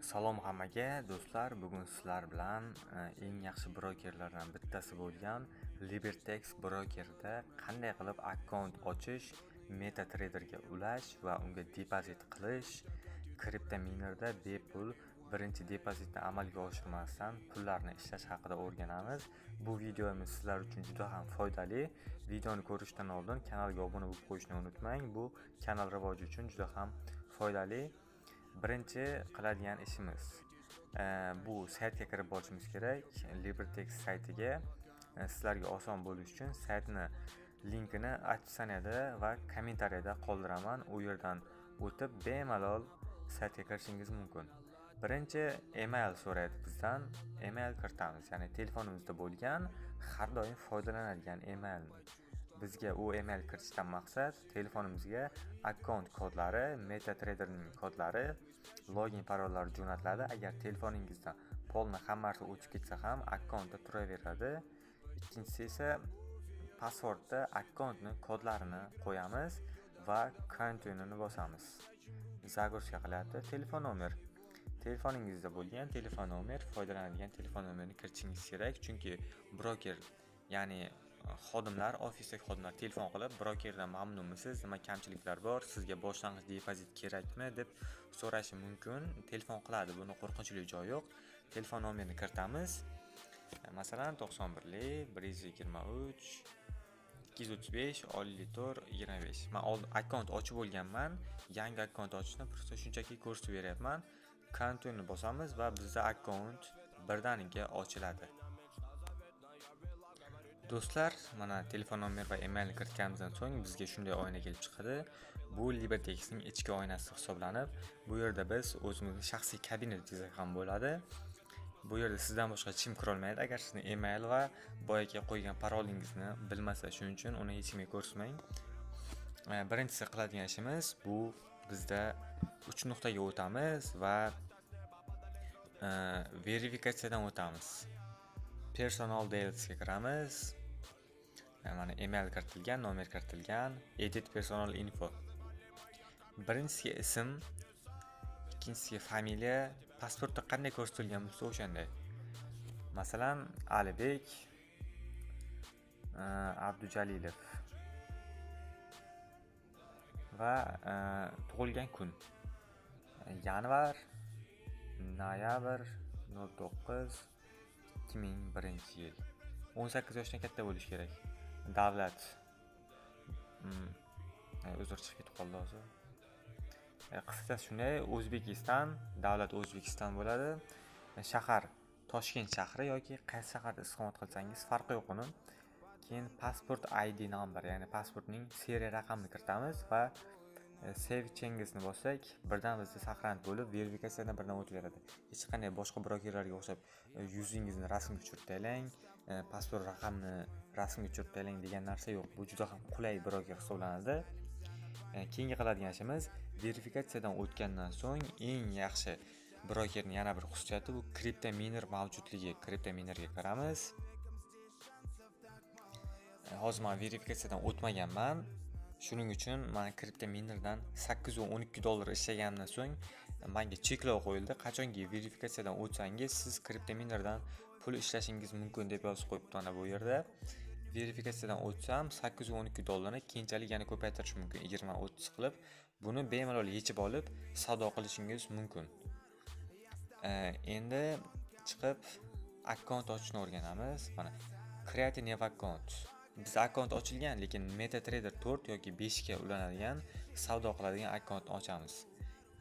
Salom hammaga do'stlar, bugun sizlar bilan eng yaxshi brokerlardan bittasi bo'lgan Libertex brokerda qanday qilib akkaunt ochish, MetaTraderga ulash va unga depozit qilish, CryptoMinerda bepul birinchi depozitni amalga oshirmasdan pullarni ishlash haqida o'rganamiz. Bu videomiz sizlar uchun juda ham foydali. Videoni ko'rishdan oldin kanalga obuna bo'lib qo'yishni unutmang. Bu kanal rivoji uchun juda ham foydali. Birinchi qiladigan ishimiz bu saytga kirib borishimiz kerak. Libertex saytiga sizlarga oson bo'lishi uchun saytni linkini opsiyada va kommentariyada qoldiraman. U yerdan o'tib bemalol saytga kirishingiz mumkin. Birinchi email so'raydi bizdan. Email kiritamiz, ya'ni telefonimizda bo'lgan har doim foydalanadigan emailni. Bizga u email kiritishdan maqsad telefonimizga akkaunt kodlari, MetaTraderning kodlari, login parollari jo'natiladi. Agar telefoningizdan polni hammasi o'chib ketsa ham akkauntda turaveradi. Ikkinchisi esa passwordda akkauntni kodlarini qo'yamiz va continue'ni bosamiz. Загрузка qilyapti. Telefon nomer. Telefoningizda bo'lgan telefon nomer, foydalanadigan telefon nomerini kiritishingiz kerak, chunki broker, ya'ni xodimlar, ofisdagi xodimlar telefon qilib, brokerdan mamnunmisiz, nima kamchiliklar bor, sizga boshlang'ich depozit kerakmi deb so'rashi mumkin. Telefon qiladi, buni qo'rqinchli joyi yo'q. Telefon nomerini kiritamiz. Masalan 91 123 235 54 25. Men oldin akkaunt ochib bo'lganman. Yangi akkaunt ochishni просто shunchaki ko'rsatib beryapman. Continue'ni bosamiz va bizda akkaunt birdaniga ochiladi. Do'stlar, mana telefon nomer va emailni kiritganimizdan so'ng bizga shunday oyna kelib chiqadi. Bu Libertexning ichki oynasi hisoblanib, bu yerda biz o'zimizning shaxsiy kabinet desak ham bo'ladi. Bu yerda sizdan boshqa hech kim kira olmaydi agar sizni email va boyaga qo'ygan parolingizni bilmasa. Shuning uchun uni hech kimga ko'rsatmang. Birinchisi qiladigan ishimiz bu bizda 3 nuqtaga o'tamiz va verifikatsiyadan o'tamiz. Personal detailsga kiramiz. Mana email kiritilgan, nomer kiritilgan, edit personal info. Birinchisiga ism, ikkinchisiga familiya, pasportda qanday ko'rsatilgan bo'lsa o'shanday. Masalan, Alibek Abdujalilov va tug'ilgan kun yanvar noyabr 09 2001-yil. 18 yoshdan katta bo'lish kerak. Davlat o'zir chiqib ketib qoldi hozir. Qisqasi shunday, O'zbekiston, davlat O'zbekiston bo'ladi. Shahar Toshkent shahri yoki qaysi shaharda istiqomat qilsangiz farqi yo'q uni. Keyin pasport ID number, ya'ni pasportning seriya raqamini kiritamiz va save changesni bossak, birdan bizda saqlanib bo'lib, verifikatsiyadan birdan o'taveradi. Hech qanday boshqa brokerlarga o'xshab yuzingizni rasmga tushirib taylang, pasport raqamni rasmga tushirib taylang degan narsa yo'q. Bu juda ham qulay broker hisoblanadi. Keyingi qiladigan ishimiz verifikatsiyadan o'tgandan so'ng eng yaxshi brokerning yana bir xususiyati bu CryptoMiner mavjudligi. CryptoMinerga kiramiz. Hozir men verifikatsiyadan o'tmaganman. Shuning uchun men CryptoMinerdan 812 dollar ishlagandan so'ng menga cheklov qo'yildi. Qachonki verifikatsiyadan o'tsangiz, siz CryptoMinerdan pul ishlashingiz mumkin deb yozib qo'yibdi mana bu yerda. Verifikatsiyadan o'tsam 812 dollarni keyinchalik yana ko'paytirish mumkin, 20-30 qilib. Buni bemalol yechib olib savdo qilishingiz mumkin. Endi chiqib akkaunt ochishni o'rganamiz. Mana create new account. Biz akkaunt ochilgan, lekin MetaTrader 4 yoki 5 ga ulanadigan, savdo qiladigan akkauntni ochamiz.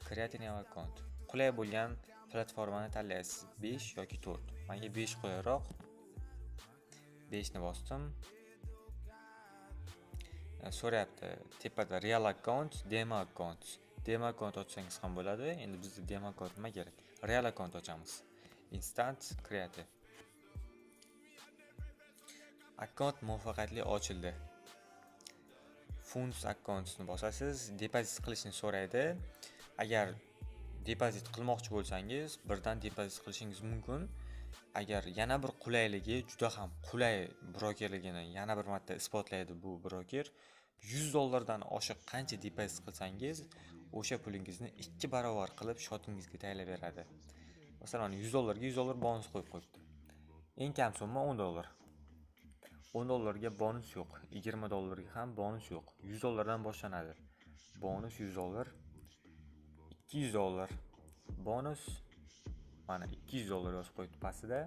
Create new account. Qulay bo'lgan platformani tanlaysiz, 5 yoki 4. Menga 5 qulayroq. 5 ni bosdim. So'rayapti, tepada real account, demo account. Demo account ochsangiz ham bo'ladi. Endi bizda demo account nima kerak? Real account ochamiz. Instant create. Akkaunt muvaffaqiyatli ochildi. Funds accountni bosasiz, depozit qilishni so'raydi. Agar depozit qilmoqchi bo'lsangiz, birdan depozit qilishingiz mumkin. Agar yana bir qulayligi, juda ham qulay brokerligini yana bir marta isbotlaydi bu broker. 100 dollardan oshiq qancha depozit qilsangiz, o'sha pulingizni 2 barobar qilib shotingizga taylab beradi. Masalan, $100 ga $100 bonus qo'yib qo'yibdi. Eng kam summa $10. $10 ga bonus yo'q, $20 ga ham bonus yo'q. $100 dan boshlanadi. Bonus $100, $200 bonus, mana $200 yozib qo'yibdi pastida.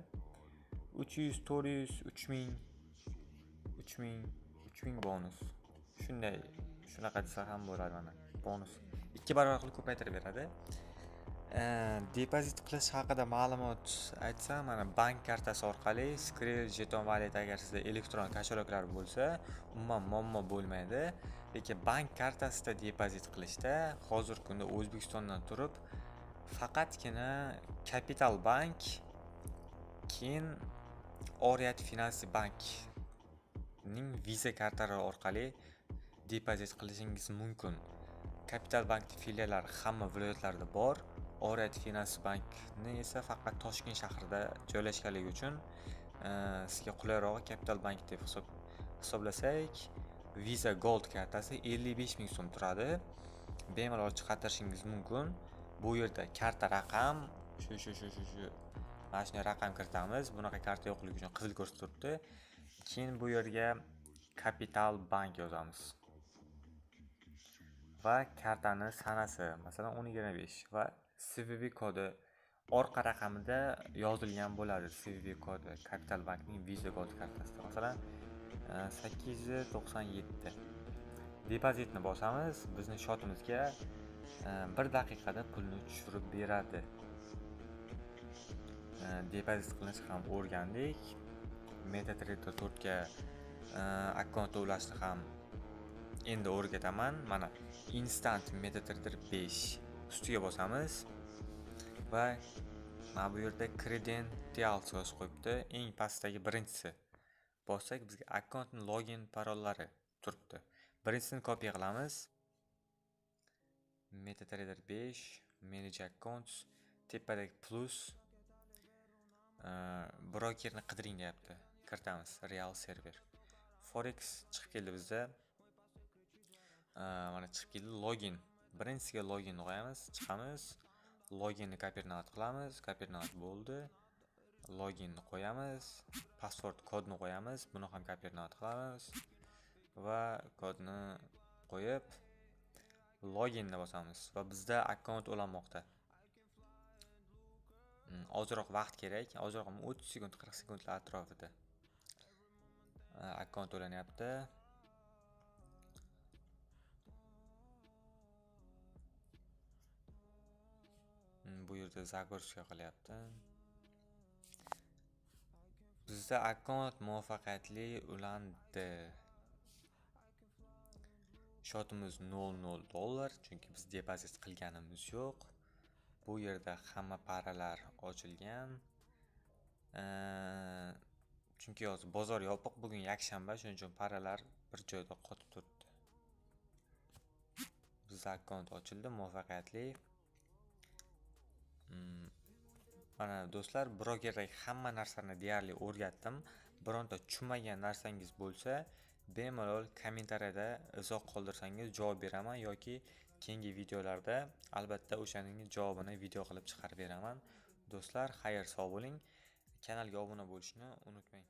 300, 400, 3000, 3000 bonus. Shunaqa desa ham bo'ladi mana. Bonus 2 barobar qilib ko'paytirib beradi. Depozit qilish haqida ma'lumot aytsam, mana bank kartasi orqali Skrill, Jeton Wallet agar sizda elektron kosholoklar bo'lsa, umuman muammo bo'lmaydi. Lekin bank kartasida depozit qilishda hozirgi kunda O'zbekistondan turib faqatgina Capital Bank, keyin Oriyat Finance Bank ning Visa kartalari orqali depozit qilishingiz mumkin. Capital Bank filiallari hamma viloyatlarda bor. Oriyat Finance Bankni esa faqat Toshkent shahrida joylashganligi uchun sizga qulayroq Capital Bank deb hisoblasak, Visa Gold kartasi 55,000 so'm turadi. Bemalol chiqarishingiz mumkin. Bu yerda karta raqam shu mana shunday raqam kiritamiz. Bunaqa karta yo'qligi uchun qizil ko'rsatib turibdi. Keyin bu yerga Capital Bank yozamiz. Va kartani sanasi, masalan 1025 va CVV kodi orqa raqamida yozilgan bo'ladi. CVV kodi Capital Bankning Visa Gold kartasida, masalan 897. Depozitni bosamiz, bizning shotimizga 1 daqiqada pulni tushirib beradi. Depozit qilishni ham o'rgandik. MetaTrader 4 ga akkaunt ulashni ham endi o'rgataman. Mana Instant MetaTrader 5 ustiga bosamiz va mana bu yerda Credentials yozib qo'yibdi. Eng pastdagi birinchisi bossak bizga akkauntning login parollari turibdi. Birinchisini kopiya qilamiz. MetaTrader 5 Manage Accounts, tepadagi plus brokerni qidiring deyapti. Kiritamiz Real Server. Forex chiqib keldi bizda. Mana chiqib keldi login. Birinchisiga login qo'yamiz, chiqamiz. Loginni kopirovat qilamiz, kopirovat bo'ldi. Loginni qo'yamiz, password kodni qo'yamiz, buni ham kopirovat qilamiz va kodni qo'yib loginni bosamiz va bizda akkaunt ulanmoqda. Ozroq vaqt kerak, ozroq 30 sekund, 40 sekundlar atrofida. Akkaunt ulanyapti. Bu yerda загрузка qilyapti. Bizda akkaunt muvaffaqiyatli ulandi. Shotimiz $0 chunki biz depozit qilganimiz yo'q. Bu yerda hamma paralar ochilgan. Chunki hozir bozor yopiq, bugun yakshanba, shuning uchun paralar bir joyda qotib turibdi. Bizda akkaunt ochildi muvaffaqiyatli. Mana do'stlar, brokerdagi hamma narsani deyarli o'rgatdim. Bironta tushunmagan narsangiz bo'lsa, bemalol kommentariyada izoh qoldirsangiz javob beraman yoki keyingi videolarda albatta o'shaning javobini video qilib chiqarib beraman. Do'stlar, xayr, sog' bo'ling. Kanalga obuna bo'lishni unutmang.